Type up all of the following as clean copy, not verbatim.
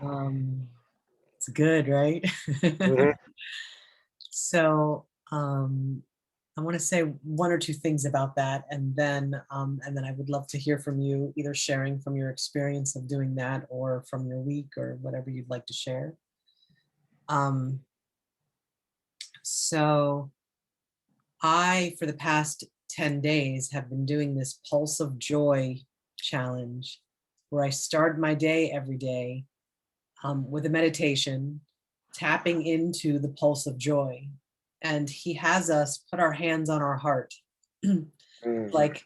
Um, it's good, right? Mhm. So, I want to say one or two things about that, and then I would love to hear from you, either sharing from your experience of doing that, or from your week, or whatever you'd like to share. Um, so for the past 10 days, have been doing this Pulse of Joy challenge, where I start my day every day with a meditation, tapping into the pulse of joy. And he has us put our hands on our heart, Mm. like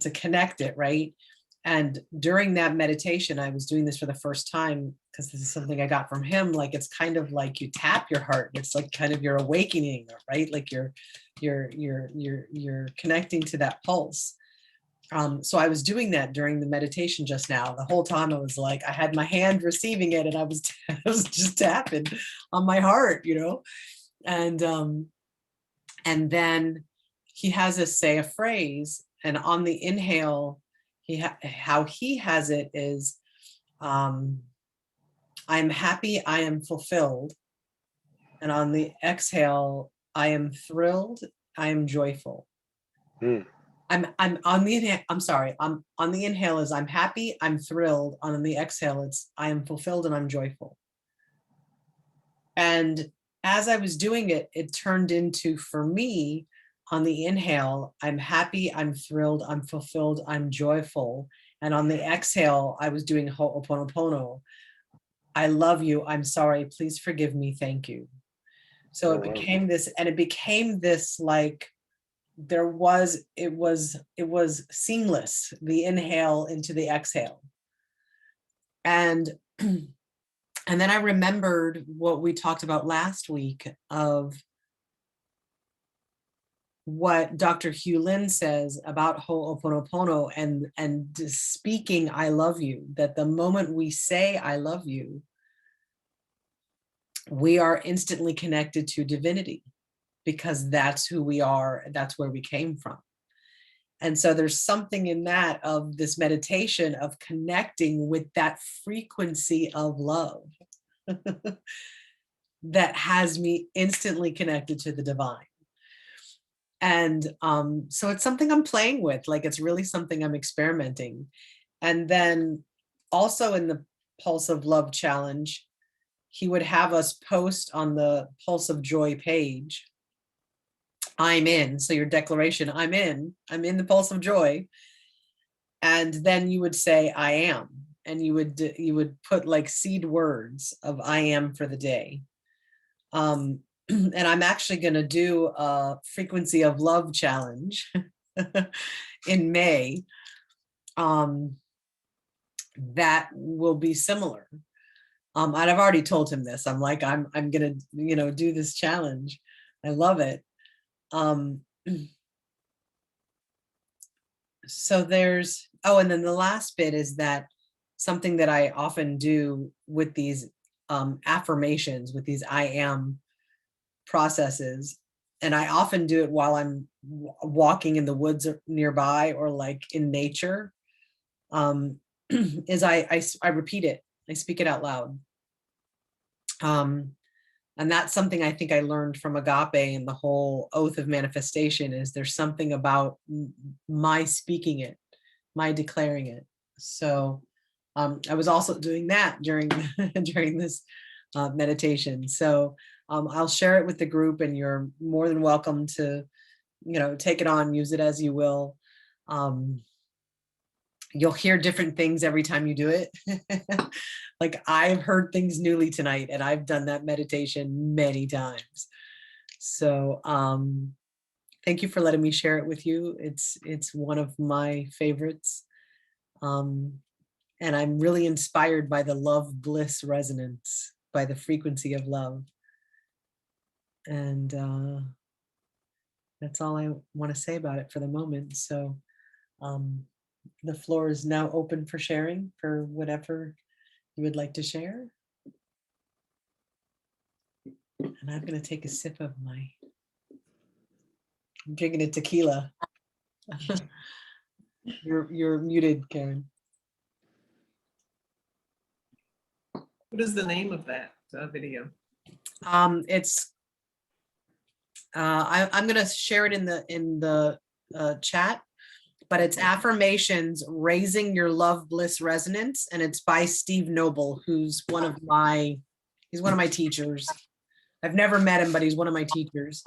to connect it, right? And during that meditation, I was doing this for the first time because this is something I got from him. Like, it's kind of like you tap your heart. It's like kind of your awakening, right? Like you're connecting to that pulse. So I was doing that during the meditation just now. The whole time I was like, I had my hand receiving it, and I was I was just tapping on my heart, and and then he has us say a phrase, and on the inhale, how he has it is, um, "I'm happy, I am fulfilled," and on the exhale, "I am thrilled, I am joyful." Mm. I'm on the inhale. I'm sorry. I'm on the inhale is I'm happy, I'm thrilled. On the exhale, it's I am fulfilled and I'm joyful. And as I was doing it, it turned into, for me, on the inhale, I'm happy, I'm thrilled, I'm fulfilled, I'm joyful. And on the exhale, I was doing Ho'oponopono. I love you. I'm sorry. Please forgive me. Thank you. So Oh, it wow. became this, and it became this, like, it was seamless, the inhale into the exhale. And and then I remembered what we talked about last week, of what Dr. Hugh Lin says about Ho'oponopono, and speaking I love you, that the moment we say I love you, we are instantly connected to divinity, because that's who we are, that's where we came from. And so there's something in that, of this meditation of connecting with that frequency of love, that has me instantly connected to the divine. And so it's something I'm playing with, like, it's really something I'm experimenting. And then also in the Pulse of Love challenge, he would have us post on the Pulse of Joy page, "I'm in." So your declaration, I'm in the Pulse of Joy. And then you would say I am, and you would put like seed words of I am for the day. And I'm actually going to do a Frequency of Love challenge in May, um that will be similar. And I've already told him this. I'm like, I'm going to, do this challenge. I love it. um So and then the last bit is that something that I often do with these affirmations, with these I am processes, and I often do it while I'm walking in the woods or nearby, or like in nature, is I repeat it, I speak it out loud. Um, and that's something I think I learned from Agape, and the whole oath of manifestation, is there's something about my speaking it, my declaring it. So I was also doing that during during this meditation. So I'll share it with the group, and you're more than welcome to, take it on, use it as you will. Um, you'll hear different things every time you do it. Like, I've heard things newly tonight, and I've done that meditation many times. So thank you for letting me share it with you. It's one of my favorites. Um, and I'm really inspired by the love bliss resonance, by the frequency of love. And that's all I want to say about it for the moment. So um, the floor is now open for sharing, for whatever you would like to share. And I'm going to take a sip of I'm drinking a tequila. You're muted, Karen. What is the name of that video? It's I'm gonna share it in the chat, but it's affirmations raising your love bliss resonance, and it's by Steve Noble, who's one of my teachers. I've never met him, but he's one of my teachers.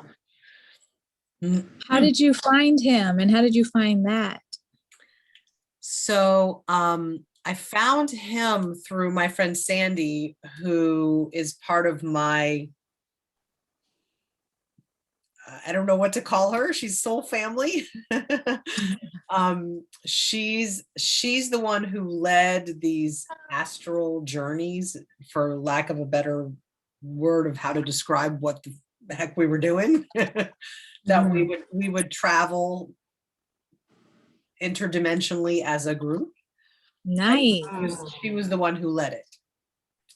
How did you find him, and how did you find that? So I found him through my friend Sandy, who is part of my, I don't know what to call her. She's soul family. She's the one who led these astral journeys, for lack of a better word of how to describe what the heck we were doing. That we would travel interdimensionally as a group. Nice. She was the one who led it.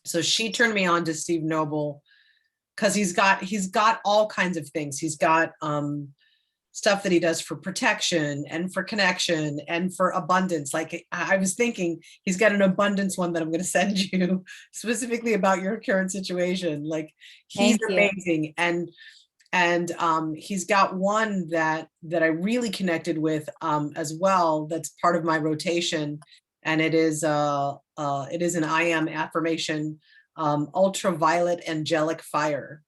So she turned me on to Steve Noble, because he's got all kinds of things. He's got stuff that he does for protection and for connection and for abundance. Like I was thinking, he's got an abundance one that I'm going to send you specifically about your current situation. Like he's amazing. And he's got one that I really connected with as well. That's part of my rotation, and it is an I am affirmation, ultraviolet angelic fire.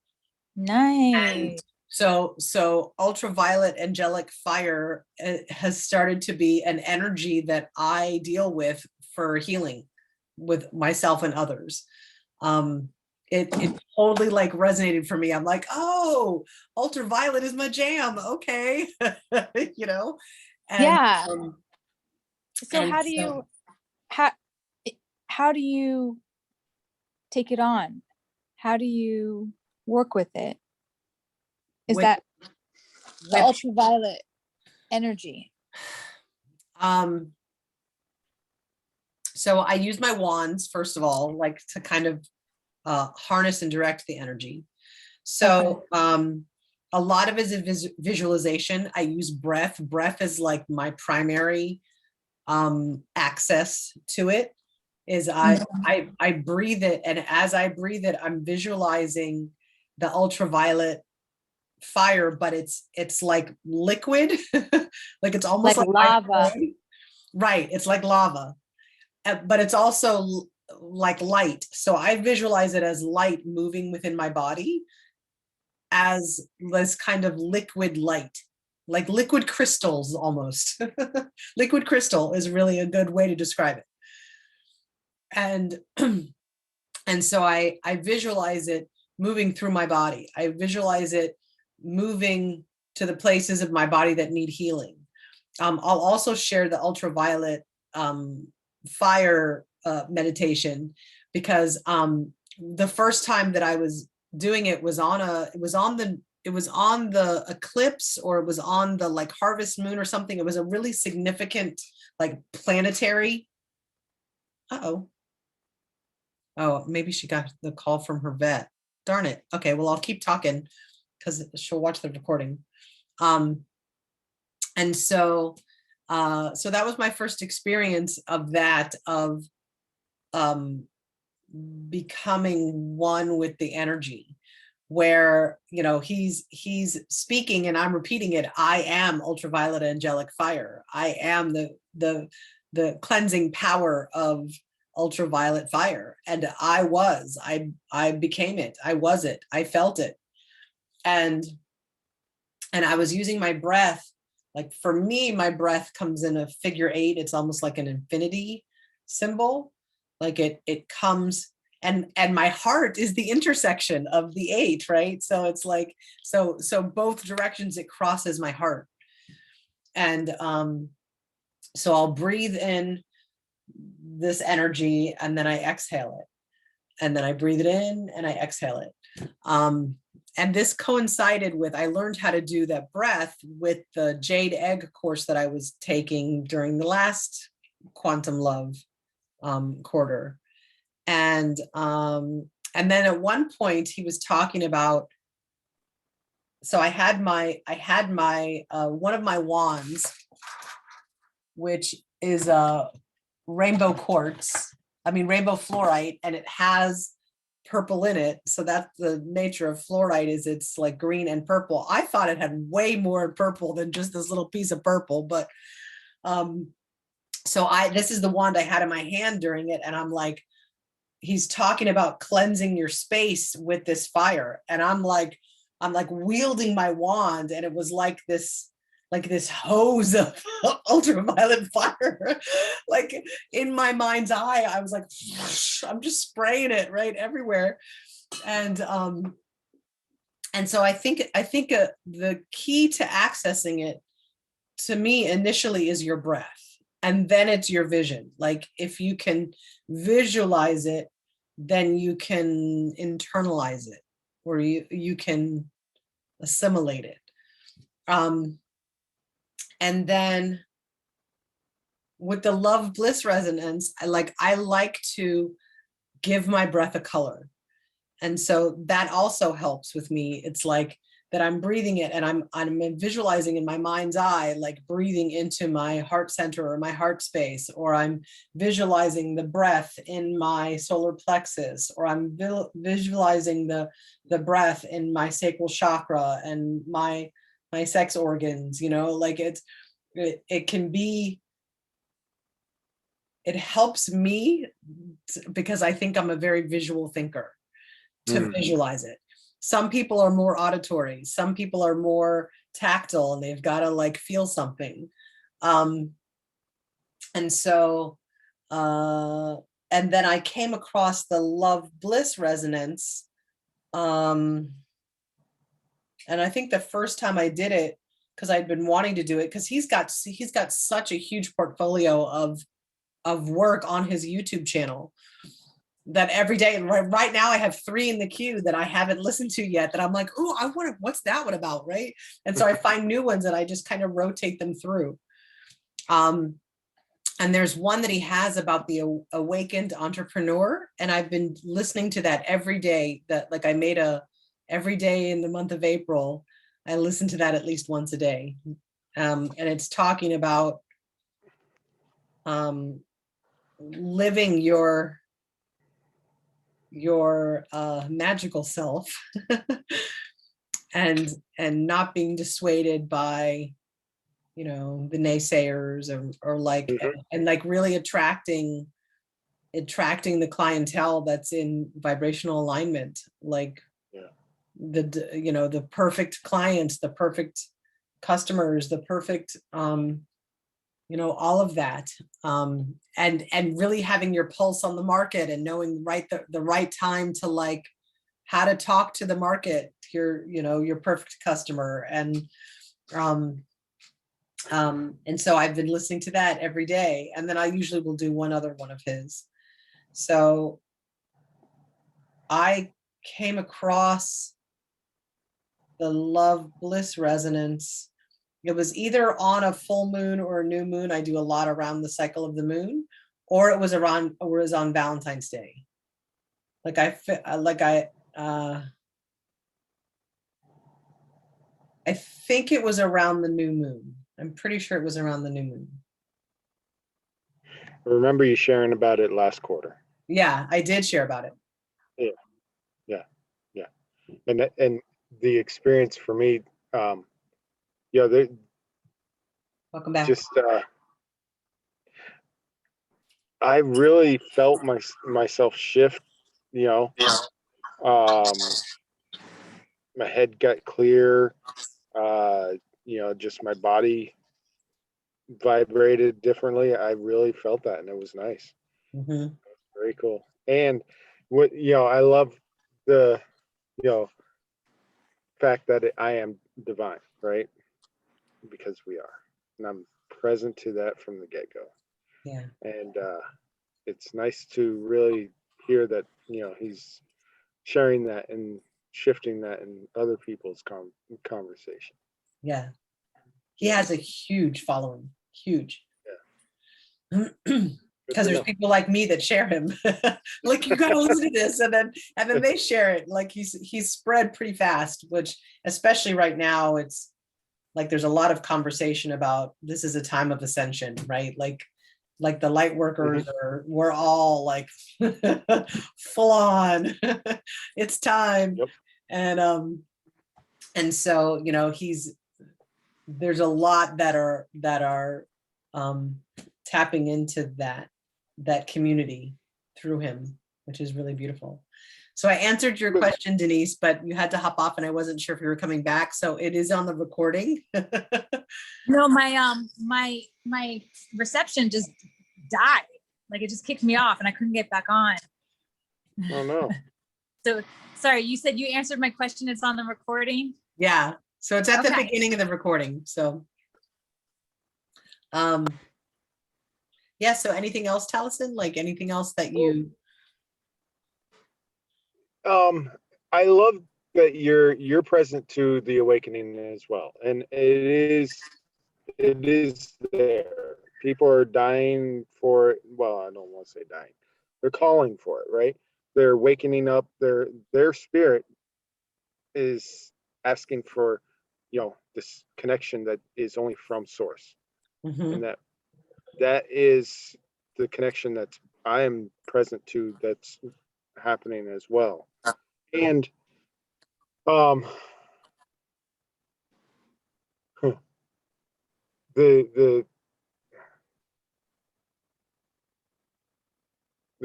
Nice. And so ultraviolet angelic fire has started to be an energy that I deal with for healing with myself and others. It totally like resonated for me. I'm like, oh, ultraviolet is my jam. Okay. You know? And, yeah. So and how do you take it on? How do you work with it? Is that the ultraviolet energy? So I use my wands, first of all, like to kind of harness and direct the energy. So a lot of it is visualization. I use breath. Breath is like my primary access to it. Is I breathe it, and as I breathe it, I'm visualizing the ultraviolet fire, but it's like liquid. Like it's almost like lava. Right, it's like lava, but it's also like light. So I visualize it as light moving within my body, as this kind of liquid light, like liquid crystals almost. Liquid crystal is really a good way to describe it. And so I visualize it moving through my body. I visualize it moving to the places of my body that need healing. I'll also share the ultraviolet fire meditation, because the first time that I was doing it was on the eclipse, or it was on the like harvest moon or something. It was a really significant like planetary. Oh, maybe she got the call from her vet. Darn it. Okay, well, I'll keep talking because she'll watch the recording. And so that was my first experience of that, of becoming one with the energy, where, you know, he's speaking and I'm repeating it. I am ultraviolet angelic fire. I am the cleansing power of ultraviolet fire. And I became it. I was it. I felt it. And I was using my breath. Like for me, my breath comes in a figure 8. It's almost like an infinity symbol. Like it comes, and my heart is the intersection of the 8, right? So it's like, so both directions it crosses my heart. And so I'll breathe in this energy, and then I exhale it. And then I breathe it in and I exhale it. And this coincided with, I learned how to do that breath with the Jade Egg course that I was taking during the last Quantum Love quarter. And then at one point he was talking about, so I had my one of my wands, which is a rainbow quartz, rainbow fluorite, and it has purple in it. So that's the nature of fluorite, is it's like green and purple. I thought it had way more purple than just this little piece of purple, but so this is the wand I had in my hand during it, and I'm like, he's talking about cleansing your space with this fire, and I'm like wielding my wand, and it was like this hose of ultraviolet fire, like in my mind's eye. I was like, I'm just spraying it right everywhere. And so I think the key to accessing it, to me, initially is your breath, and then it's your vision. Like if you can visualize it, then you can internalize it, or you can assimilate it. And then with the love bliss resonance, I like to give my breath a color. And so that also helps with me. It's like that I'm breathing it, and I'm visualizing in my mind's eye, like breathing into my heart center or my heart space, or I'm visualizing the breath in my solar plexus, or I'm visualizing the breath in my sacral chakra and my sex organs, like it can be, it helps me because I think I'm a very visual thinker to visualize it. Some people are more auditory, some people are more tactile, and they've got to like feel something. And so, and then I came across the love bliss resonance. And I think the first time I did it, because I'd been wanting to do it, because he's got such a huge portfolio of work on his YouTube channel, that every day, right now I have 3 in the queue that I haven't listened to yet, that I'm like, oh, I wonder what's that one about, right? And so I find new ones and I just kind of rotate them through. And there's one that he has about the awakened entrepreneur, and I've been listening to that every day. That like I made every day in the month of April, I listen to that at least once a day. And it's talking about living your magical self and not being dissuaded by the naysayers, or like and like really attracting the clientele that's in vibrational alignment, like the perfect clients, the perfect customers, the perfect all of that, and really having your pulse on the market, and knowing the right time to like how to talk to the market, your perfect customer. And so I've been listening to that every day, and then I usually will do one other one of his. So I came across the love bliss resonance. It was either on a full moon or a new moon. I do a lot around the cycle of the moon, or it was on Valentine's Day. I think it was around the new moon. I'm pretty sure it was around the new moon. I remember you sharing about it last quarter. Yeah, I did share about it. Yeah. And the experience for me, Welcome back. just I really felt myself shift. My head got clear. Just my body vibrated differently. I really felt that, and it was nice. Mm-hmm. Very cool. And what I love the fact that I am divine, right? Because we are, and I'm present to that from the get-go. Yeah. And it's nice to really hear that he's sharing that and shifting that in other people's conversation. Yeah, he has a huge following, huge. Yeah. Because there's people like me that share him. Like, you gotta listen to this, and then they share it. Like he's spread pretty fast, which especially right now, it's like there's a lot of conversation about this is a time of ascension, right? Like like the light workers we're all like full on. It's time. Yep. And so, you know, there's a lot that are tapping into that community through him, which is really beautiful. So I answered your question, Denise, but you had to hop off and I wasn't sure if you were coming back. So it is on the recording. No, my reception just died. Like it just kicked me off and I couldn't get back on. Oh, no. So sorry, you said you answered my question. It's on the recording. Yeah. So it's at the Okay. beginning of the recording. So yeah, so anything else, Taliesin? Like anything else that you I love that you're present to the awakening as well. And it is there. People are dying for it. Well, I don't want to say dying. They're calling for it, right? They're wakening up. Their spirit is asking for, this connection that is only from source. Mhm. And that is the connection that I am present to, that's happening as well. And the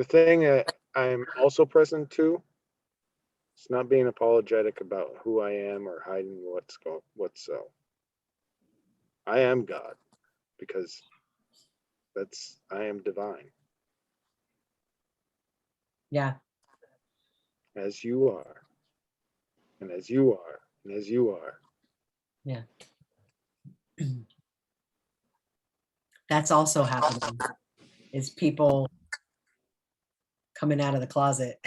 thing that I'm also present to, it's not being apologetic about who I am or hiding what's so. I am God, because I am divine, Yeah. as you are, and as you are, and as you are. Yeah. That's also happening, is people coming out of the closet.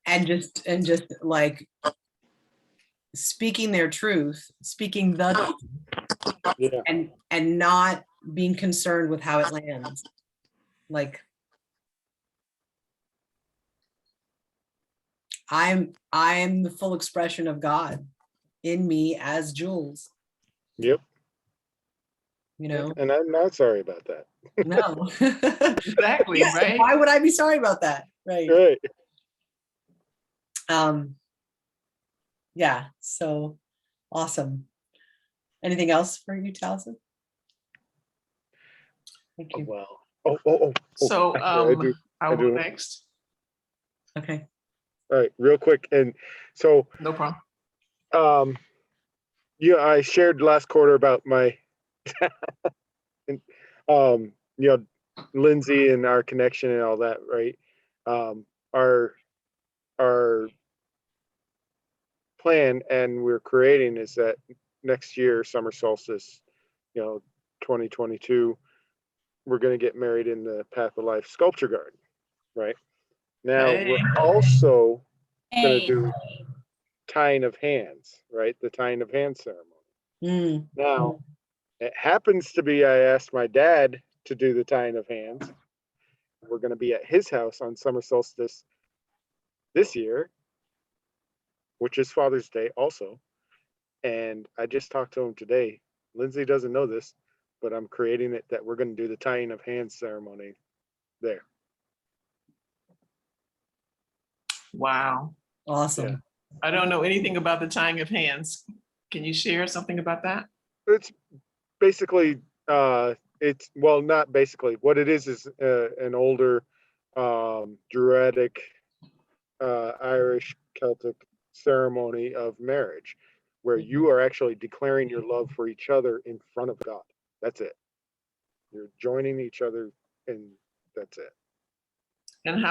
and just like speaking their truth, speaking the truth, Yeah. and not being concerned with how it lands. Like I'm the full expression of God in me as Jules, Yep. you know. And I'm not sorry about that. No. Exactly, Yes, right? why would I be sorry about that? Right. Right. Yeah, so awesome. Anything else for you, Taliesin? Thank you. Well. Oh. So I do. I will do. next. Okay. All right, real quick. And so, No problem. I shared last quarter about my, Lindsay and our connection and all that, right? Our plan, and we're creating, is that next year, summer solstice, 2022, we're going to get married in the Path of Life Sculpture Garden, right? Now, Hey. we're also going to Hey, do tying of hands, right? The tying of hands ceremony. Mm. Now, it happens to be, I asked my dad to do the tying of hands. We're going to be at his house on summer solstice this year, which is Father's Day also. And I just talked to him today. Lindsay doesn't know this, but I'm creating it that we're going to do the tying of hands ceremony there. Wow. Awesome. Yeah. I don't know anything about the tying of hands. Can you share something about that? It's basically, not basically. What it is an older Druidic, Irish Celtic ceremony of marriage, where you are actually declaring your love for each other in front of God. That's it. You're joining each other, and that's it. And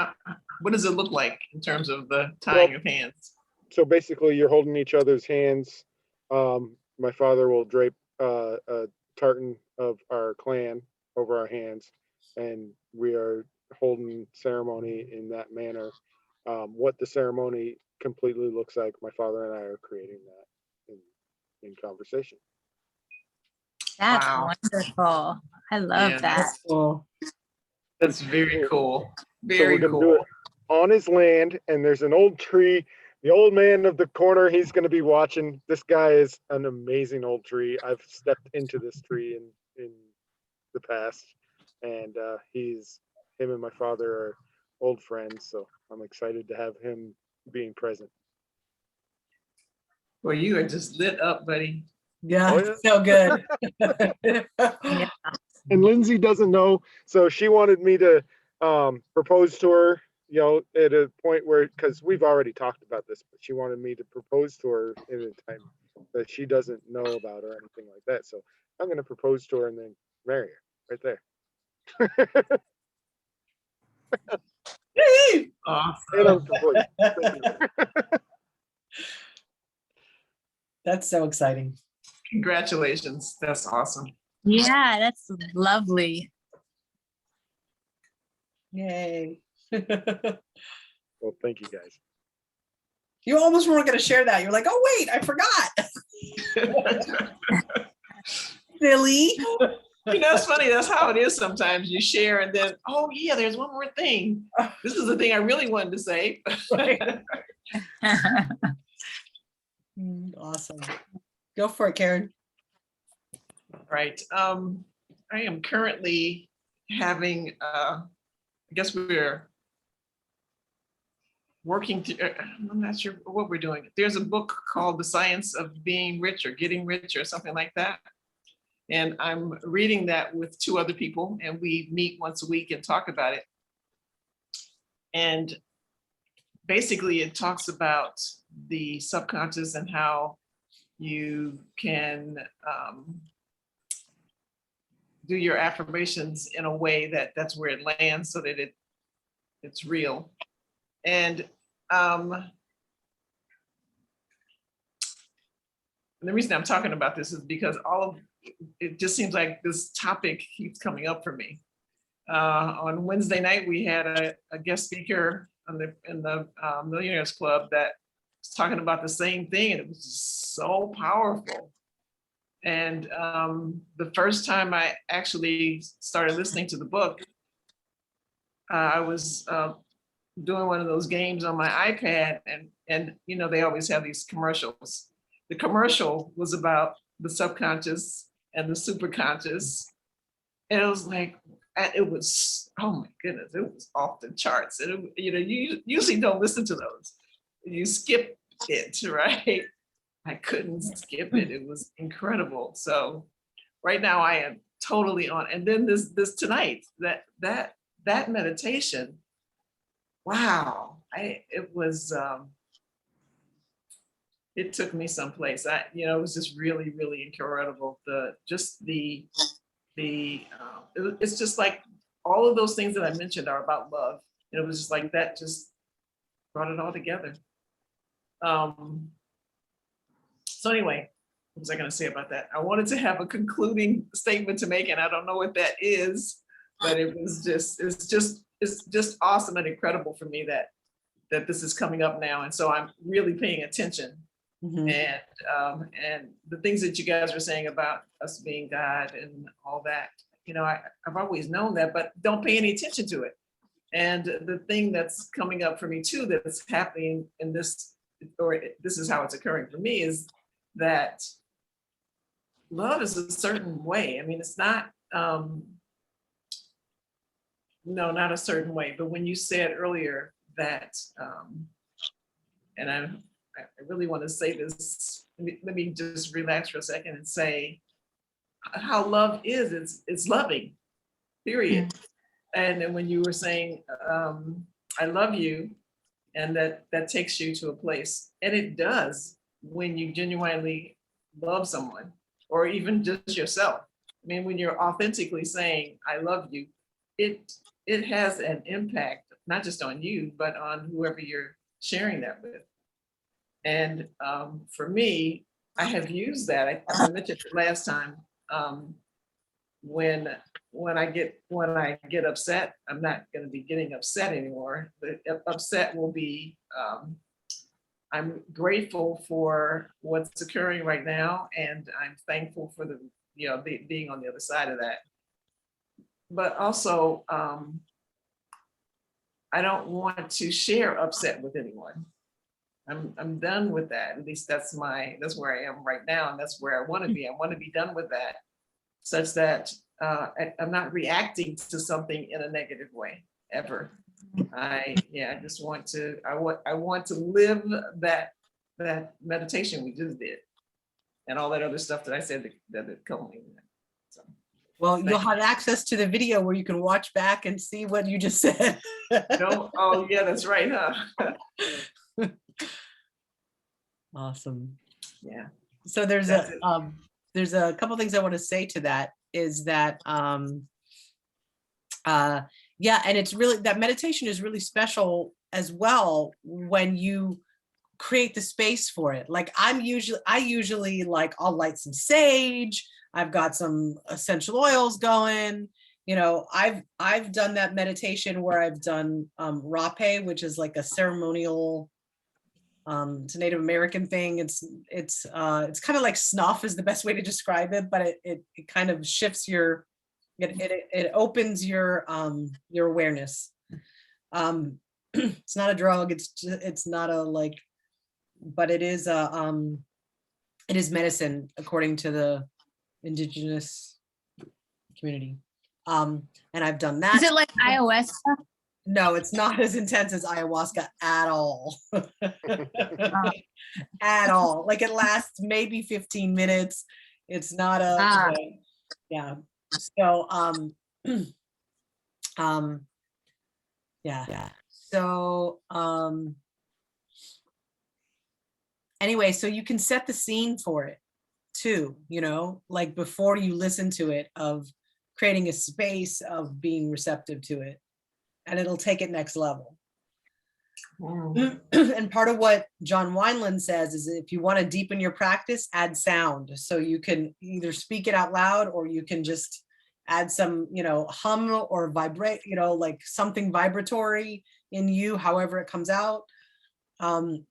what does it look like in terms of the tying of hands? So basically, you're holding each other's hands. My father will drape a tartan of our clan over our hands, and we are holding ceremony in that manner. What the ceremony completely looks like, my father and I are creating that in conversation. that's Wow. wonderful. I love Yeah, that. That's cool. That's very cool. So we're Very going to do cool. it on his land, and there's an old tree the old man of the corner, he's going to be watching. This guy is an amazing old tree. I've stepped into this tree in the past, and him and my father are old friends, so I'm excited to have him being present. Well, you are just lit up, buddy. Yeah, Oh, it's so good. And Lindsay doesn't know, so she wanted me to propose to her, at a point where, because we've already talked about this, but she wanted me to propose to her in a time that she doesn't know about or anything like that. So I'm going to propose to her and then marry her right there. And I'm Awesome. complete. Thank you. That's so exciting. Congratulations. That's awesome. Yeah, that's lovely. Yay. Well, thank you guys. You almost weren't going to share that. You're like, oh, wait, I forgot. Silly. It's funny. That's how it is sometimes. You share and then, oh, yeah, there's one more thing. This is the thing I really wanted to say. Awesome. Go for it, Karen. Right. I am currently having, I guess we're working to, I'm not sure what we're doing. There's a book called The Science of Being Rich or Getting Rich or something like that. And I'm reading that with 2 other people, and we meet once a week and talk about it. And basically it talks about the subconscious and how you can do your affirmations in a way that's where it lands so that it's real. And the reason I'm talking about this is because it just seems like this topic keeps coming up for me. On Wednesday night, we had a guest speaker in the Millionaires Club that was talking about the same thing, and it was just so powerful. And the first time I actually started listening to the book, I was doing one of those games on my iPad, and they always have these commercials. The commercial was about the subconscious and the superconscious, and it was like, it was, oh my goodness, it was off the charts. And you usually don't listen to those. You skip it, right? I couldn't skip it. It was incredible. So right now I am totally on. And then this tonight, that meditation, wow, it took me someplace. It was just really, really incredible. It's just like all of those things that I mentioned are about love. And it was just like that just brought it all together. So anyway, what was I going to say about that? I wanted to have a concluding statement to make, and I don't know what that is, but it's just awesome and incredible for me that this is coming up now. And so I'm really paying attention. Mhm. And the things that you guys were saying about us being God and all that, I've always known that, but don't pay any attention to it. And the thing that's coming up for me too, that's happening in this, or this is how it's occurring for me, is that love is a certain way. I mean, it's not, no, not a certain way, but when you said earlier that, and I really want to say this, let me just relax for a second and say how love is, it's loving, period. And then when you were saying, I love you, and that takes you to a place, and it does when you genuinely love someone, or even just yourself. I mean, when you're authentically saying, I love you, it has an impact, not just on you, but on whoever you're sharing that with. And for me, I have used that. I mentioned it last time. When I get upset, I'm not going to be getting upset anymore. The upset will be, I'm grateful for what's occurring right now, and I'm thankful for being on the other side of that. But also, I don't want to share upset with anyone. I'm done with that. At least that's where I am right now, and that's where I want to be. I want to be done with that, such that I'm not reacting to something in a negative way ever. I just want to. I want to live that meditation we just did, and all that other stuff that I said that accompanied that. So. Well, you'll Thank you. have access to the video where you can watch back and see what you just said. No, oh yeah, that's right, huh? Awesome. Yeah. So That's it. there's a couple things I want to say to that is that yeah, and it's really, that meditation is really special as well when you create the space for it. Like I usually like, I'll light some sage, I've got some essential oils going, you know, I've done that meditation where I've done rape, which is like a ceremonial, it's a Native American thing. It's kind of like snuff is the best way to describe it, but it kind of shifts your, it opens your awareness. It's not a drug, it's not a like, but it is medicine according to the indigenous community. And I've done that. Is it like iOS? No, it's not as intense as ayahuasca at all. At all. Like it lasts maybe 15 minutes. It's not a, yeah. So, yeah. So, anyway, so you can set the scene for it too, you know, like before you listen to it, of creating a space of being receptive to it, and it'll take it next level. And part of what John Wineland says is if you want to deepen your practice, add sound. So you can either speak it out loud or you can just add some, you know, hum or vibrate, you know, like something vibratory in you, however it comes out. And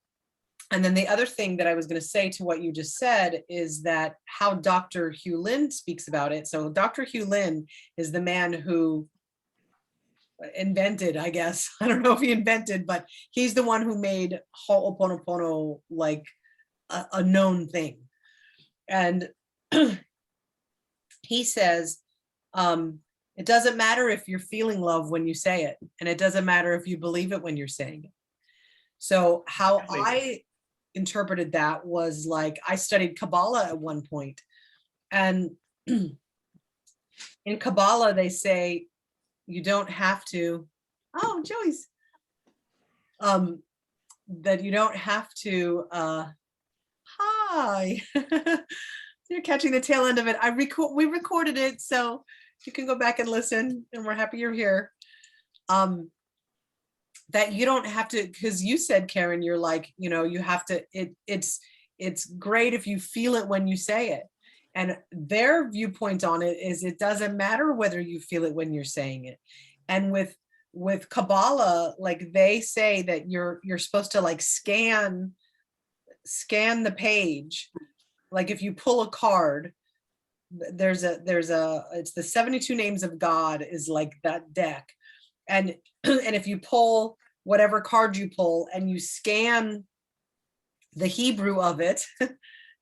then the other thing that I was going to say to what you just said is that how Dr. Hugh Lin speaks about it. So Dr. Hugh Lin is the man who invented, I guess, I don't know if he invented, but he's the one who made Ho'oponopono like a known thing. And he says, it doesn't matter if you're feeling love when you say it, and it doesn't matter if you believe it when you're saying it. So how I interpreted that was like, I studied Kabbalah at one point, and in Kabbalah, they say, you don't have to, oh, Joey's, that you don't have to, hi, you're catching the tail end of it. We recorded it, so you can go back and listen, and we're happy you're here. That you don't have to, because you said, Karen, you're like, you know, you have to, it's great if you feel it when you say it. And their viewpoint on it is it doesn't matter whether you feel it when you're saying it. And with Kabbalah, like they say that you're supposed to like scan the page. Like if you pull a card, it's the 72 names of God is like that deck. And if you pull whatever card you pull and you scan the Hebrew of it,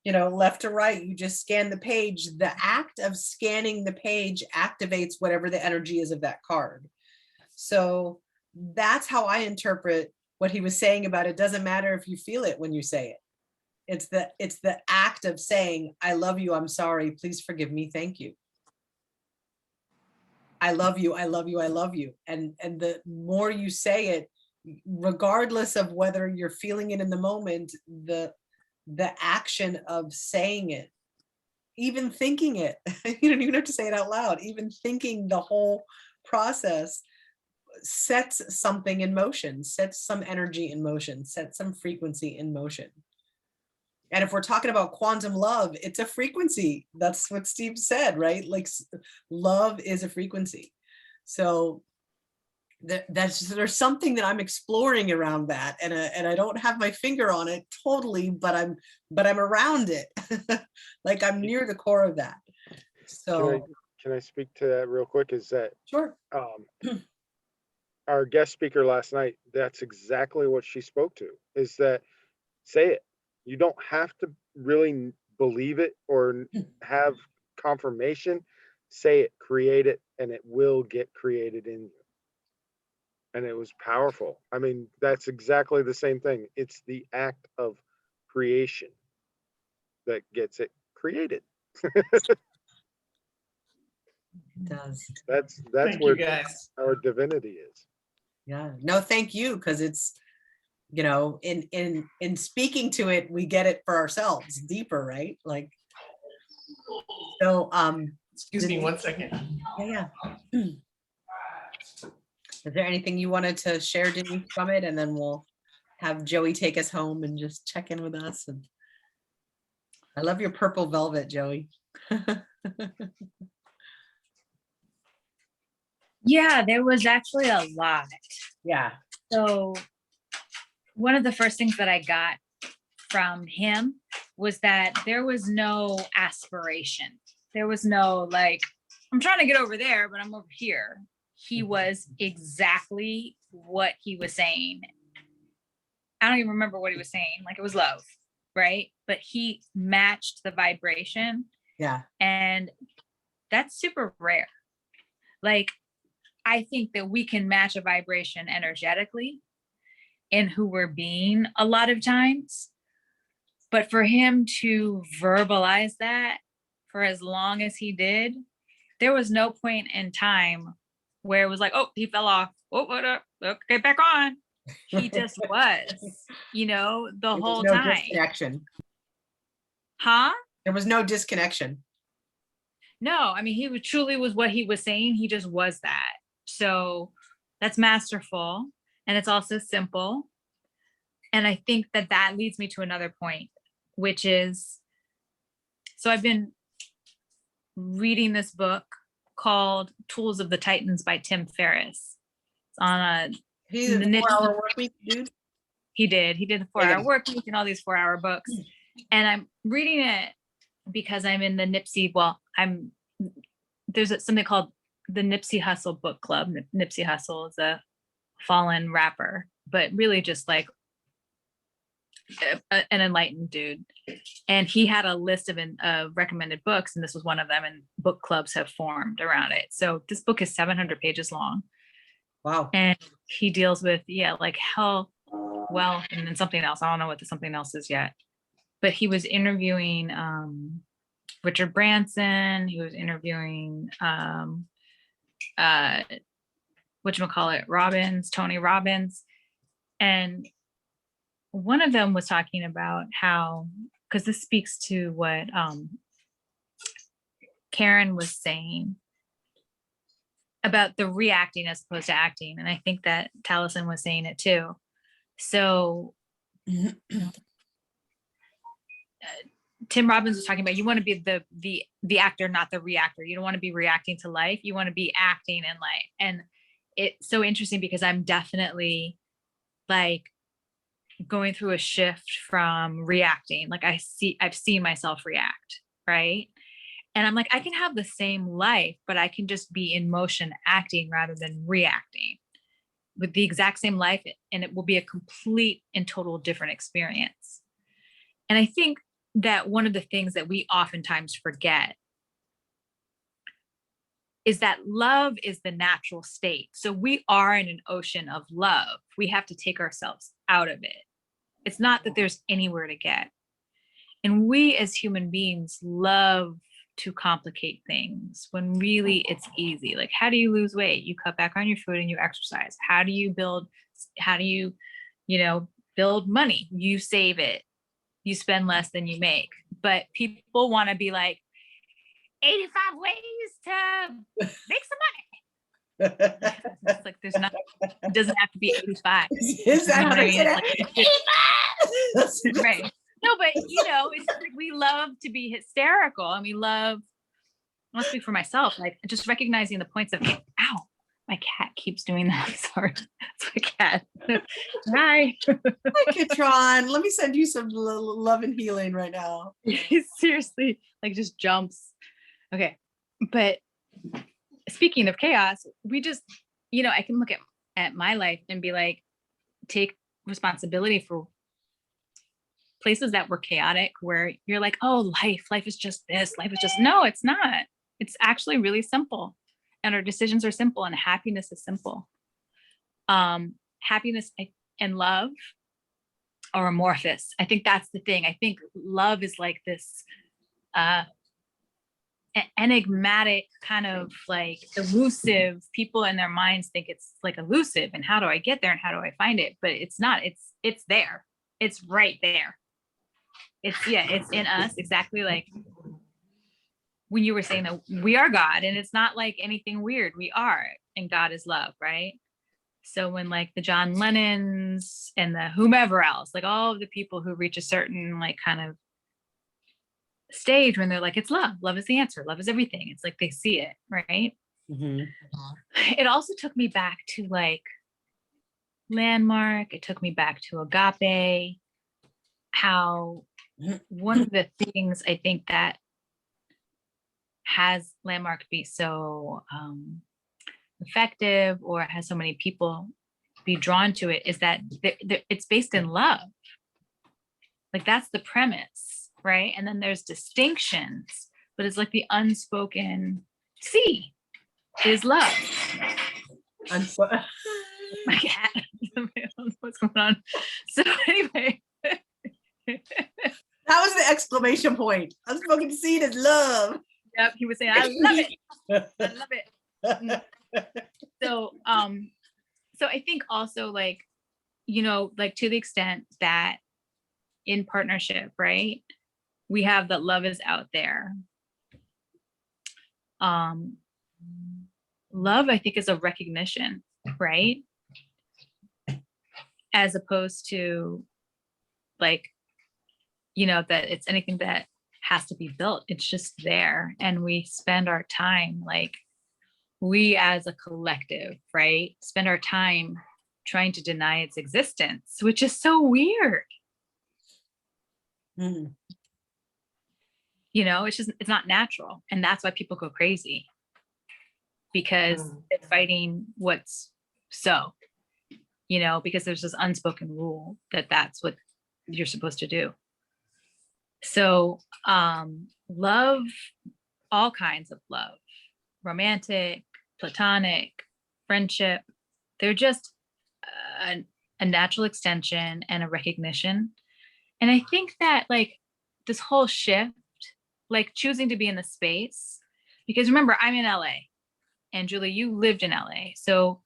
you know, left to right, you just scan the page. The act of scanning the page activates whatever the energy is of that card. So that's how I interpret what he was saying about it doesn't matter if you feel it when you say it. It's the act of saying, I love you, I'm sorry, please forgive me, thank you. I love you, I love you, I love you. And the more you say it, regardless of whether you're feeling it in the moment, the action of saying it, even thinking it, you don't even have to say it out loud, even thinking the whole process sets something in motion, sets some energy in motion, sets some frequency in motion. And if we're talking about quantum love, it's a frequency. That's what Steve said, right? Like love is a frequency. So there's something that I'm exploring around that, and I don't have my finger on it totally, but I'm around it. Like I'm near the core of that. So can I speak to that real quick? Is that sure. Our guest speaker last night, that's exactly what she spoke to, is that say it. You don't have to really believe it or have confirmation. Say it, create it, and it will get created in you. And it was powerful. I mean, that's exactly the same thing. It's the act of creation that gets it created. It does. That's Thank where you, guys. our divinity is. Yeah. No, thank you. Cause it's, you know, in speaking to it, we get it for ourselves deeper, right? Like, so, Excuse me 1 second. yeah. Is there anything you wanted to share, Denise, from it? And then we'll have Joey take us home and just check in with us. And I love your purple velvet, Joey. Yeah, there was actually a lot. Yeah. So one of the first things that I got from him was that there was no aspiration. There was no like, I'm trying to get over there, but I'm over here. He was exactly what he was saying. I don't even remember what he was saying. Like it was love, right? But he matched the vibration, Yeah. and that's super rare. Like, I think that we can match a vibration energetically in who we're being a lot of times. But for him to verbalize that for as long as he did, there was no point in time where it was like, oh, he fell off. Oh, what up? Okay, back on. He just was, you know, the There was whole no time. disconnection. Huh? There was no disconnection. No, I mean, he truly was what he was saying. He just was that. So that's masterful. And it's also simple. And I think that that leads me to another point, which is, so I've been reading this book called Tools of the Titans by Tim Ferriss. It's on a, He did a 4-hour work week, dude. he did the 4-hour work week and all these 4-hour books. And I'm reading it because I'm in the Nipsey, there's something called the Nipsey Hussle book club. Nipsey Hussle is a fallen rapper, but really just like an enlightened dude. And he had a list of recommended books, and this was one of them, and book clubs have formed around it. So this book is 700 pages long. Wow. And he deals with, like health, wealth, and then something else. I don't know what the something else is yet. But he was interviewing Richard Branson. He was interviewing Tony Robbins. And one of them was talking about how, because this speaks to what Karen was saying about the reacting as opposed to acting. And I think that Taliesin was saying it too. So Tim Robbins was talking about, you want to be the actor, not the reactor. You don't want to be reacting to life. You want to be acting in life. And it's so interesting because I'm definitely like going through a shift from reacting. Like I've seen myself react, right? And I'm like, I can have the same life, but I can just be in motion acting rather than reacting with the exact same life. And it will be a complete and total different experience. And I think that one of the things that we oftentimes forget is that love is the natural state. So we are in an ocean of love. We have to take ourselves out of it. It's not that there's anywhere to get. And we as human beings love to complicate things when really it's easy. Like, how do you lose weight? You cut back on your food and you exercise. How do you build money? You save it. You spend less than you make. But people want to be like, 85 ways to make some money. It's like there's not, it doesn't have to be 85. Is that You know what I mean? it's like, Right. No, but it's like we love to be hysterical, and we love, I'll speak for myself, like just recognizing the points of, ow, my cat keeps doing that. I'm sorry. It's my cat. Hi. Hi, Katron. Let me send you some love and healing right now. Seriously, like just jumps. Okay. But speaking of chaos, we just, I can look at my life and be like, take responsibility for places that were chaotic where you're like, oh, life is just this, life is just, no, it's not. It's actually really simple. And our decisions are simple and happiness is simple. Happiness and love are amorphous. I think that's the thing. I think love is like this enigmatic kind of like elusive. People in their minds think it's like elusive and how do I get there and how do I find it? But it's not. It's there. It's right there. It's in us, exactly like when you were saying that we are God, and it's not like anything weird. We are, and God is love, right? So when like the John Lennons and the whomever else, like all of the people who reach a certain like kind of stage when they're like, it's love, love is the answer, love is everything. It's like they see it, right? Mhm. It also took me back to like Landmark. It took me back to Agape. How one of the things I think that has Landmark be so effective, or has so many people be drawn to it, is that it's based in love. Like that's the premise, right? And then there's distinctions, but it's like the unspoken C is love. My cat. I don't know what's going on. So anyway. That was the exclamation point. Unspoken seed is love. Yep, he was saying, I love it. I love it. So I think also like, you know, like to the extent that in partnership, right, we have that love is out there. Love, I think, is a recognition, right? As opposed to like, you know, that it's anything that has to be built. It's just there. And we spend our time, like we as a collective, right, spend our time trying to deny its existence, which is so weird. Mhm. You know, it's not natural. And that's why people go crazy, because they're fighting what's so, you know, because there's this unspoken rule that that's what you're supposed to do. So love, all kinds of love, romantic, platonic, friendship, they're just a natural extension and a recognition. And I think that like this whole shift, like choosing to be in the space, because remember, I'm in LA and Julie, you lived in LA. So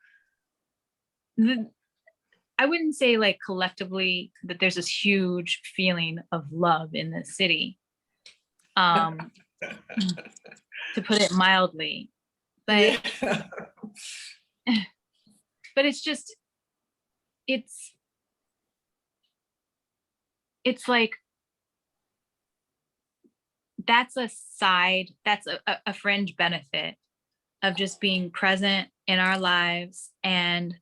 I wouldn't say like collectively that there's this huge feeling of love in this city, to put it mildly, but but it's just, it's like, that's a side, that's a fringe benefit of just being present in our lives and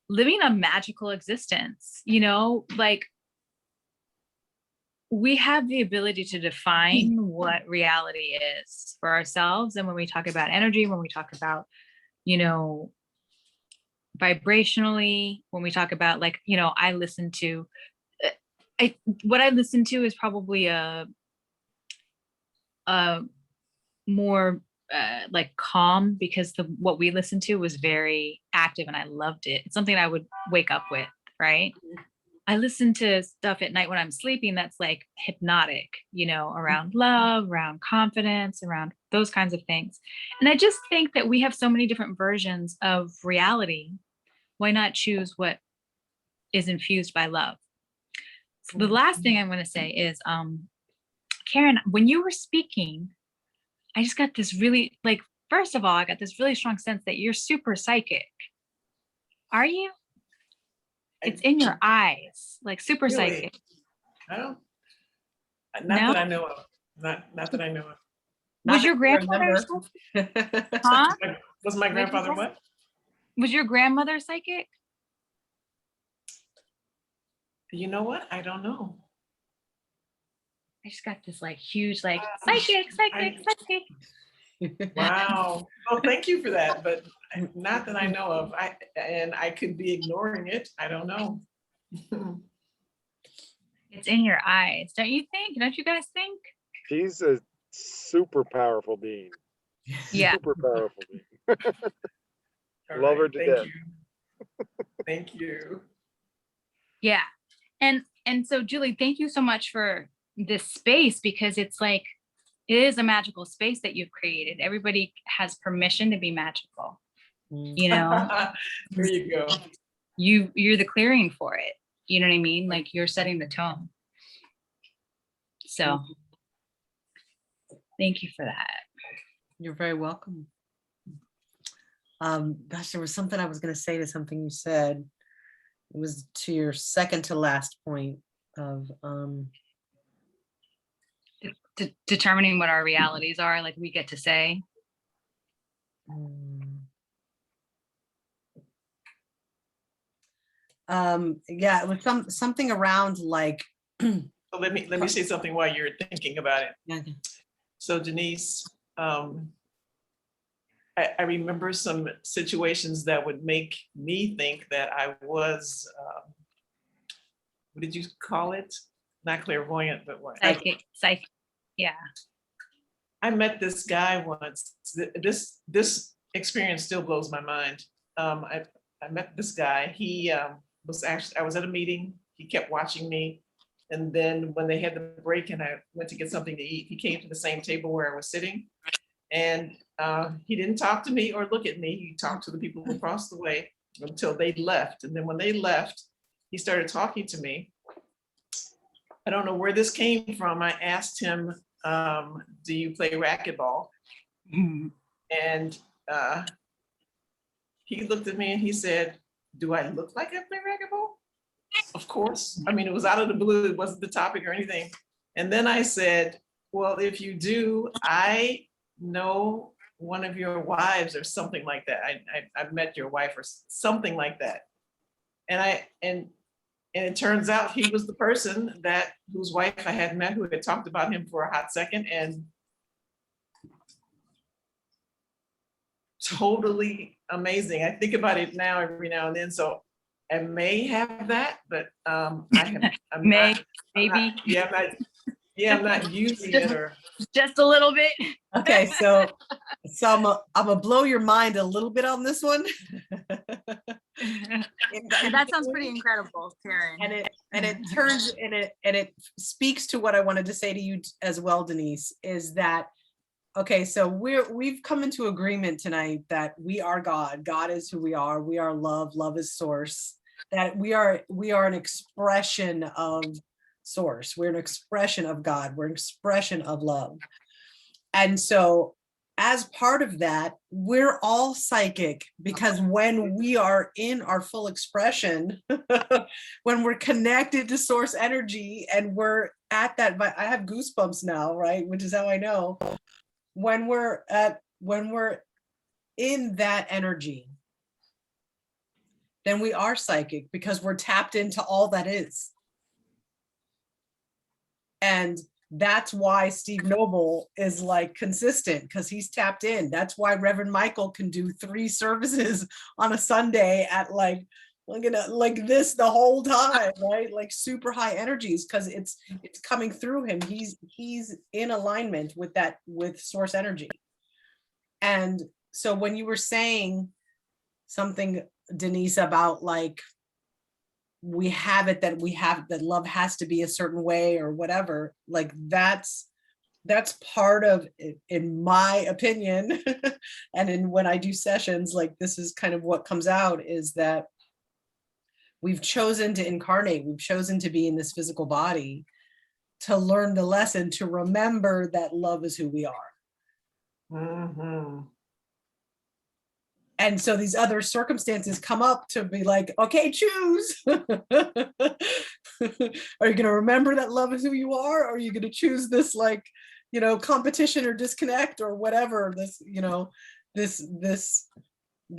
living a magical existence, you know, like we have the ability to define what reality is for ourselves. And when we talk about energy, when we talk about, you know, vibrationally, when we talk about like, you know, I listen to, what I listen to is probably a more like calm, because what we listened to was very active and I loved it. It's something I would wake up with, right? I listen to stuff at night when I'm sleeping that's like hypnotic, you know, around love, around confidence, around those kinds of things. And I just think that we have so many different versions of reality. Why not choose what is infused by love? So the last thing I'm going to say is, Karen, when you were speaking, I just got this really, like, first of all, I got this really strong sense that you're super psychic. Are you? It's in your eyes, like super Really? psychic. I don't, No? not that I know of. Not that I know of. Was your grandmother? Huh? Was my What'd you grandfather say? what? Was your grandmother psychic? You know what? I don't know. I just got this like huge, like psychic. Wow. Oh, thank you for that. But not that I know of. I could be ignoring it. I don't know. It's in your eyes, don't you think? Don't you guys think? She's a super powerful being. Yeah. Super powerful being. All Love her right, to thank death. you. Thank you. Yeah. And so Julie, thank you so much for this space, because it's like, it is a magical space that you've created. Everybody has permission to be magical. Mm. You know, There you go. you're the clearing for it. You know what I mean? Like, you're setting the tone. So thank you for that. You're very welcome. Gosh, there was something I was going to say to something you said. It was to your second to last point of Determining what our realities are, like we get to say. yeah, it was something around like So let me say something while you're thinking about it. yeah, So Denise, I remember some situations that would make me think that I was, what did you call it? Not clairvoyant, but what? Psychic. Yeah. I met this guy once. This experience still blows my mind. I met this guy. He was actually, I was at a meeting. He kept watching me. And then when they had the break and I went to get something to eat, he came to the same table where I was sitting. And he didn't talk to me or look at me. He talked to the people across the way until they left. And then when they left, he started talking to me. I don't know where this came from. I asked him, do you play racquetball? And he looked at me and he said, do I look like I play racquetball? Of course. I mean, it was out of the blue. It wasn't the topic or anything. And then I said, well, if you do, I know one of your wives or something like that. I've met your wife or something like that. And it turns out he was the person whose wife I had met, who had talked about him for a hot second, and totally amazing. I think about it now every now and then. So I may have that, but I'm Maybe. I'm not using it or. Just a little bit. okay, so I'm gonna blow your mind a little bit on this one. That sounds pretty incredible, Karen. And it turns and it speaks to what I wanted to say to you as well, Denise, is that okay, so we've come into agreement tonight that we are God. God is who we are. We are love. Love is source. That we are an expression of source. We're an expression of God. We're an expression of love. And so as part of that, we're all psychic, because when we are in our full expression, when we're connected to source energy and we're at that, I have goosebumps now, right? Which is how I know when we're in that energy, then we are psychic, because we're tapped into all that is. And that's why Steve Noble is like consistent, because he's tapped in. That's why Reverend Michael can do 3 services on a Sunday at like this the whole time, right? Like super high energies, because it's coming through him. He's in alignment with that, with source energy. And so when you were saying something, Denise, about like we have it, that love has to be a certain way or whatever, like that's part of it, in my opinion. And when I do sessions, like this is kind of what comes out, is that we've chosen to incarnate, we've chosen to be in this physical body to learn the lesson, to remember that love is who we are. Mm-hmm. And so these other circumstances come up to be like, okay, choose. Are you going to remember that love is who you are? Or are you going to choose this, like, competition or disconnect or whatever, this, this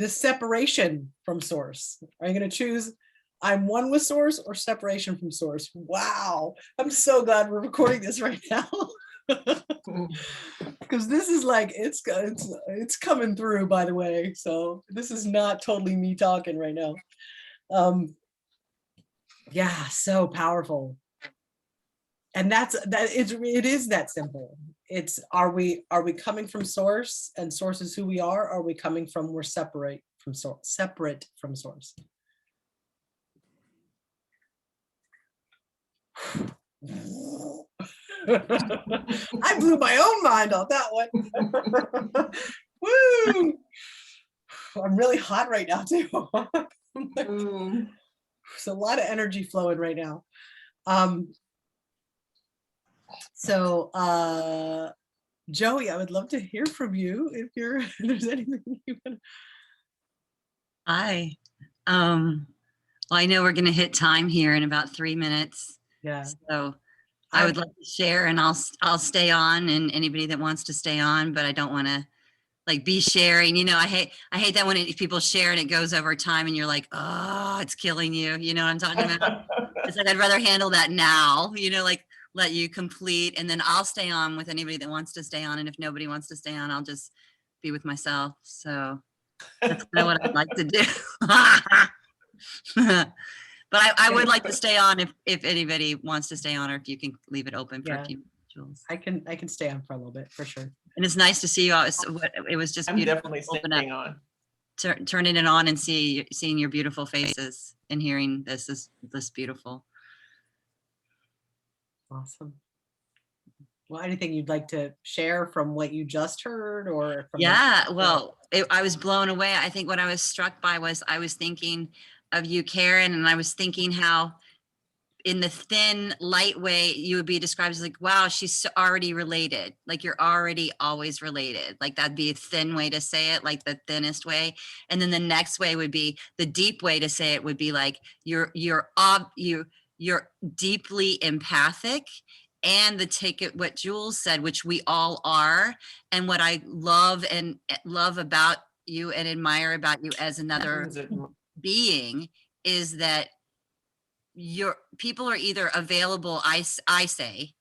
separation from source? Are you going to choose I'm one with source or separation from source? Wow. I'm so glad we're recording this right now. Because this is like, it's coming through, by the way. So this is not totally me talking right now. Yeah, so powerful. And it is that simple. It's, are we coming from source, and source is who we are? Or are we coming from, we're separate from source? I blew my own mind on that one. Woo! I'm really hot right now too. Mm. There's a lot of energy flowing right now. So Joey, I would love to hear from you if if there's anything you want. Hi. Well, I know we're going to hit time here in about 3 minutes. Yeah. So I would like to share, and I'll stay on, and anybody that wants to stay on, but I don't want to like be sharing. I hate that when people share and it goes over time and you're like, oh, it's killing you. You know what I'm talking about? It's like, I'd rather handle that now, like let you complete, and then I'll stay on with anybody that wants to stay on. And if nobody wants to stay on, I'll just be with myself. So that's kind of what I'd like to do. But I would like to stay on if anybody wants to stay on, or if you can leave it open for a few minutes. I can stay on for a little bit for sure. And it's nice to see you all. It was just I'm beautiful. definitely Open up, staying on. turning it on and seeing your beautiful faces and hearing this is beautiful. Awesome. Well, anything you'd like to share from what you just heard, or from well, I was blown away. I think what I was struck by was I was thinking of you, Karen, and I was thinking how in the thin, light way you would be described as like, wow, she's already related. Like you're already always related. Like that'd be a thin way to say it, like the thinnest way. And then the next way would be the deep way to say it would be like you're deeply empathic. And what Jules said, which we all are, and what I love about you and admire about you as another being is that people are either available. I say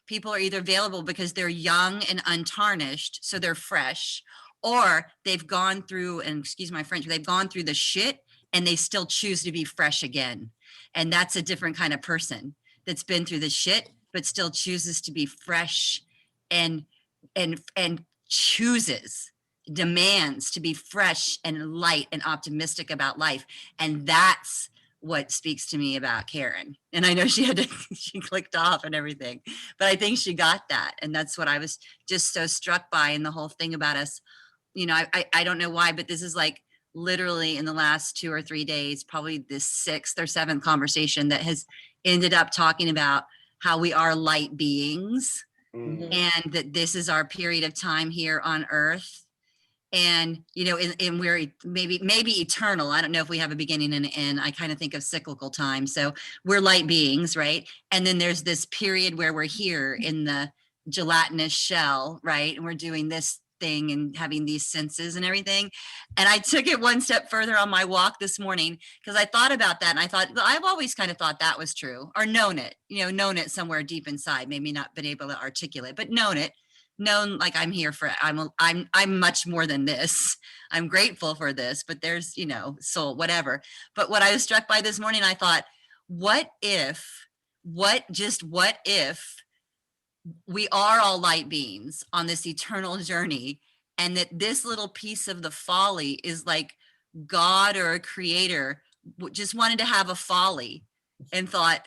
people are either available because they're young and untarnished, so they're fresh, or they've gone through, and excuse my French, they've gone through the shit and they still choose to be fresh again. And that's a different kind of person that's been through the shit but still chooses to be fresh and demands to be fresh and light and optimistic about life. And that's what speaks to me about Karen. And I know she clicked off and everything, but I think she got that. And that's what I was just so struck by in the whole thing about us. I don't know why, but this is like literally in the last 2 or 3 days, probably the 6th or 7th conversation that has ended up talking about how we are light beings, and that this is our period of time here on earth. And, and we're maybe eternal. I don't know if we have a beginning and an end. I kind of think of cyclical time. So we're light beings, right? And then there's this period where we're here in the gelatinous shell, right? And we're doing this thing and having these senses and everything. And I took it one step further on my walk this morning, because I thought about that, and I thought, well, I've always kind of thought that was true, or known it somewhere deep inside, maybe not been able to articulate, but known like I'm here for, I'm much more than this. I'm grateful for this, but there's, soul, whatever. But what I was struck by this morning, I thought, what if we are all light beings on this eternal journey, and that this little piece of the folly is like God or a creator just wanted to have a folly and thought,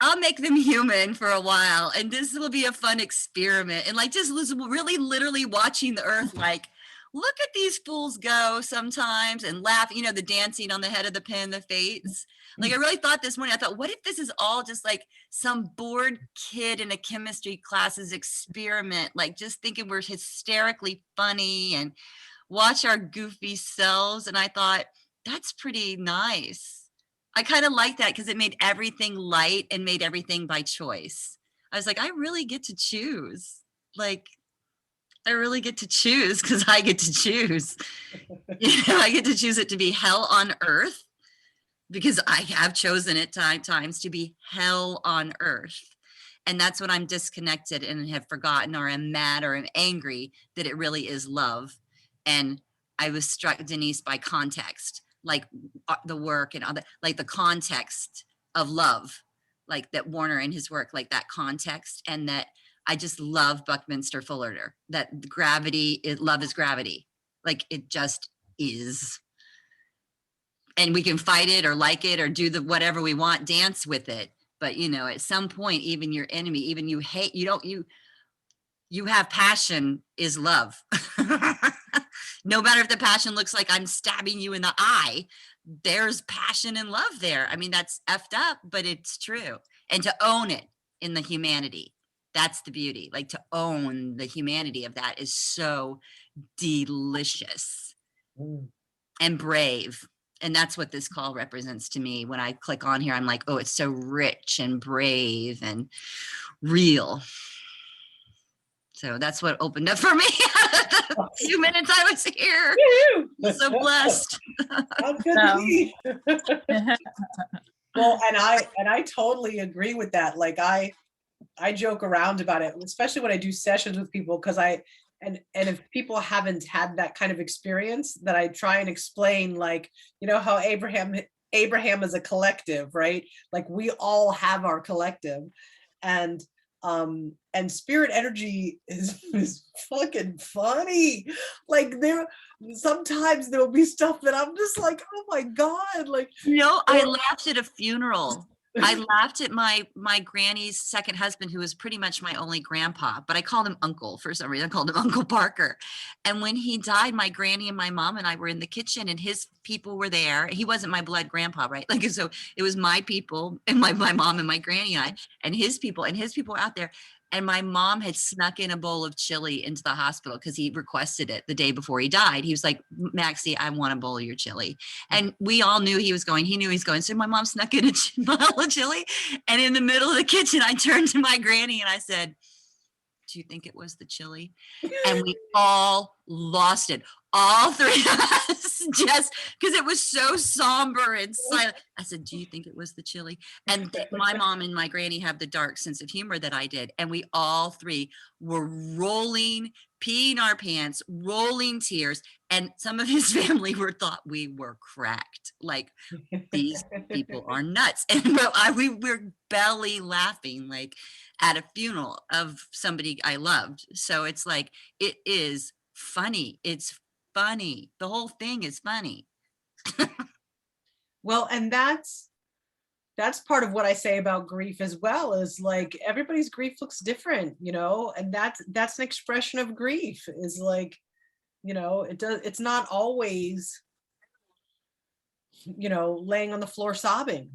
I'll make them human for a while, and this will be a fun experiment. And like just really literally watching the earth, like, look at these fools go sometimes, and laugh, the dancing on the head of the pin, the fates. Like I really thought this morning, I thought, what if this is all just like some bored kid in a chemistry class's experiment, like just thinking we're hysterically funny and watch our goofy selves. And I thought, that's pretty nice. I kind of like that because it made everything light and made everything by choice. I was like, I really get to choose. Like, I really get to choose because I get to choose. I get to choose it to be hell on earth, because I have chosen it times to be hell on earth. And that's when I'm disconnected and have forgotten, or am mad, or am angry, that it really is love. And I was struck, Denise, by context, like the work and all that, like the context of love, like that Warner in his work, like that context, and that I just love Buckminster Fuller, that gravity, love is gravity. Like it just is. And we can fight it or like it or do the whatever we want, dance with it. But you know, at some point, even your enemy, even you hate, you have passion is love. No matter if the passion looks like I'm stabbing you in the eye, there's passion and love there. I mean, that's effed up, but it's true. And to own it in the humanity, that's the beauty. Like to own the humanity of that is so delicious Mm. and brave. And that's what this call represents to me. When I click on here, I'm like, oh, it's so rich and brave and real. So that's what opened up for me. The few minutes I was here. I'm so blessed. How good to be. Well, and I totally agree with that. Like I joke around about it, especially when I do sessions with people, because and if people haven't had that kind of experience, that I try and explain, like, you know, how Abraham is a collective, right? Like we all have our collective, and spirit energy is fucking funny. Like sometimes there'll be stuff that I'm just like, oh my God, like, I laughed at a funeral. I laughed at my granny's second husband, who was pretty much my only grandpa, but I called him Uncle for some reason. I called him Uncle Parker. And when he died, my granny and my mom and I were in the kitchen, and his people were there. He wasn't my blood grandpa, right? Like, so it was my people and my mom and my granny and I, and his people were out there. And my mom had snuck in a bowl of chili into the hospital because he requested it the day before he died. He was like, Maxie, I want a bowl of your chili. And we all knew he was going. He knew he was going. So my mom snuck in a bowl of chili. And in the middle of the kitchen, I turned to my granny and I said, do you think it was the chili? And we all lost it. All three of us, just because it was so somber and silent. I said, do you think it was the chili? And my mom and my granny have the dark sense of humor that I did. And we all three were rolling, peeing our pants, rolling tears. And some of his family thought we were cracked. Like, these people are nuts. And we were belly laughing, like at a funeral of somebody I loved. So it's like, it is funny. It's funny. The whole thing is funny. Well, and that's part of what I say about grief as well, is like everybody's grief looks different, you know, and that's an expression of grief, is like, you know, it's not always, you know, laying on the floor sobbing.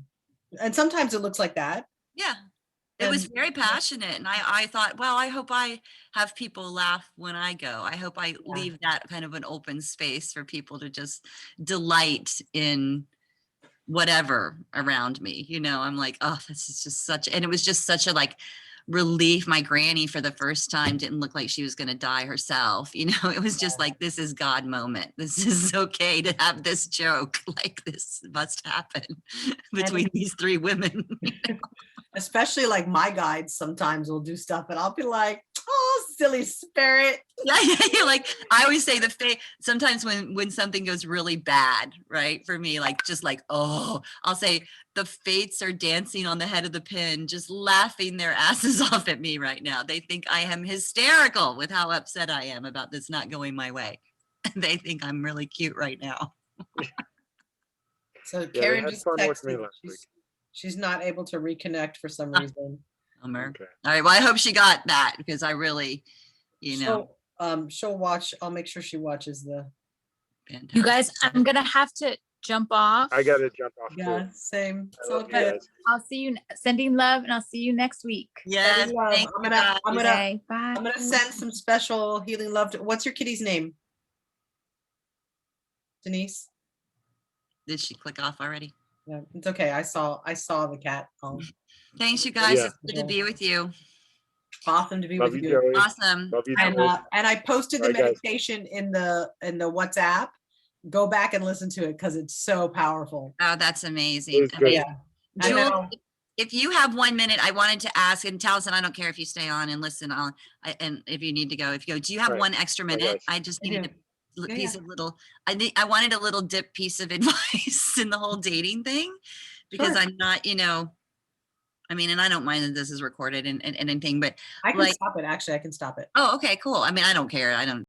And sometimes it looks like that. Yeah. It was very passionate. And I thought, well, I hope I have people laugh when I go. I hope I leave that kind of an open space for people to just delight in whatever around me. You know, I'm like, oh, this is just and it was just such a like relief. My granny for the first time didn't look like she was going to die herself. You know, it was just like, this is God moment. This is okay to have this joke. Like, this must happen between these three women. You know? Especially like my guides sometimes will do stuff and I'll be like, oh, silly spirit. Yeah. Like I always say sometimes when something goes really bad, right? For me, like just like, oh, I'll say the fates are dancing on the head of the pin, just laughing their asses off at me right now. They think I am hysterical with how upset I am about this not going my way. They think I'm really cute right now. So Yeah, Karen they had just fun with me texted. last week. She's not able to reconnect for some reason. Bummer. Okay. All right. Well, I hope she got that because I really, you know. She'll watch. I'll make sure she watches the. You guys, I'm gonna have to jump off. I gotta jump off Yeah, too. same. I It's love all you good. guys. I'll see you, sending love, and I'll see you next week. Yes. Sending love. Thank I'm you, gonna- guys. I'm gonna- Okay, bye. I'm gonna send some special healing love to. What's your kitty's name? Denise. Did she click off already? Yeah, it's okay. I saw the cat. Thanks, you guys. Yeah. It's good to be with you. Awesome to be Love with you, you. Joey. Awesome. Love you, And Joey. I posted the All right, guys. meditation in the WhatsApp. Go back and listen to it because it's so powerful. Oh, that's amazing. It was good. Yeah. And then Jewel, I'll- if you have 1 minute, I wanted to ask, and Taliesin, I don't care if you stay on and listen on, and if you need to go, do you have Right. 1 extra Right, minute? guys. I just I needed do. a Yeah, piece yeah. of I wanted a little dip piece of advice in the whole dating thing, because Sure. I'm not, I mean, and I don't mind that this is recorded and anything, but I can Like- stop it. Actually, I can stop it. oh, okay, cool. I mean, I don't care. I don't